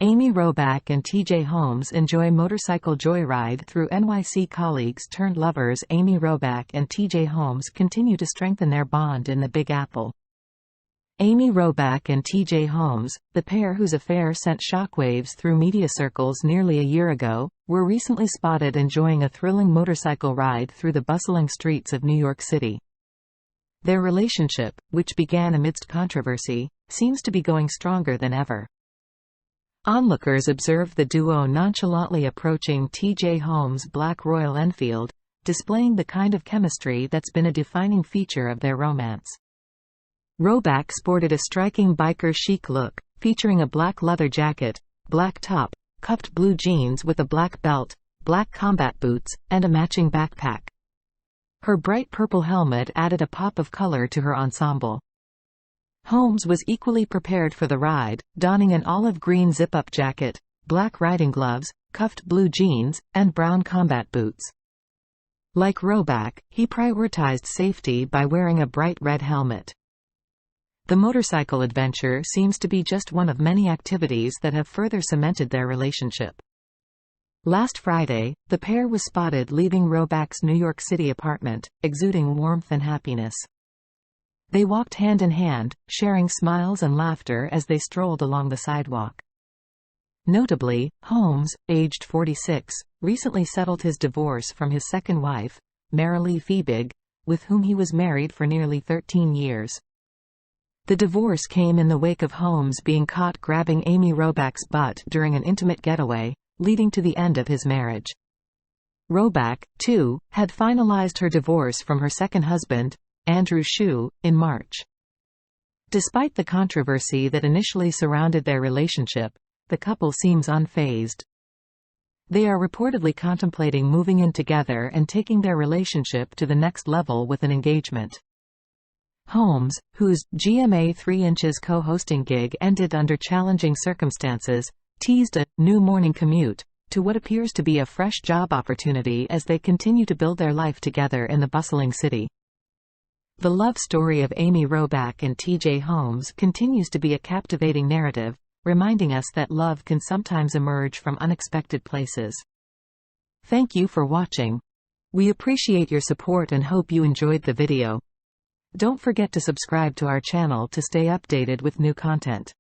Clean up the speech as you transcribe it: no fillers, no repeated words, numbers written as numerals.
Amy Robach and T.J. Holmes enjoy motorcycle joyride through NYC. Colleagues turned lovers Amy Robach and T.J. Holmes continue to strengthen their bond in the Big Apple. Amy Robach and T.J. Holmes, the pair whose affair sent shockwaves through media circles nearly a year ago, were recently spotted enjoying a thrilling motorcycle ride through the bustling streets of New York City. Their relationship, which began amidst controversy, seems to be going stronger than ever. Onlookers observed the duo nonchalantly approaching T.J. Holmes' black Royal Enfield, displaying the kind of chemistry that's been a defining feature of their romance. Robach sported a striking biker-chic look, featuring a black leather jacket, black top, cuffed blue jeans with a black belt, black combat boots, and a matching backpack. Her bright purple helmet added a pop of color to her ensemble. Holmes was equally prepared for the ride, donning an olive green zip-up jacket, black riding gloves, cuffed blue jeans, and brown combat boots. Like Robach, he prioritized safety by wearing a bright red helmet. The motorcycle adventure seems to be just one of many activities that have further cemented their relationship. Last Friday, the pair was spotted leaving Robach's New York City apartment, exuding warmth and happiness. They walked hand in hand, sharing smiles and laughter as they strolled along the sidewalk. Notably, Holmes, aged 46, recently settled his divorce from his second wife, Marilee Fiebig, with whom he was married for nearly 13 years. The divorce came in the wake of Holmes being caught grabbing Amy Robach's butt during an intimate getaway, leading to the end of his marriage. Robach, too, had finalized her divorce from her second husband, Andrew Shue, in March. Despite the controversy that initially surrounded their relationship, the couple seems unfazed. They are reportedly contemplating moving in together and taking their relationship to the next level with an engagement. Holmes, whose GMA 3 Inches co-hosting gig ended under challenging circumstances, teased a new morning commute to what appears to be a fresh job opportunity as they continue to build their life together in the bustling city. The love story of Amy Robach and T.J. Holmes continues to be a captivating narrative, reminding us that love can sometimes emerge from unexpected places. Thank you for watching. We appreciate your support and hope you enjoyed the video. Don't forget to subscribe to our channel to stay updated with new content.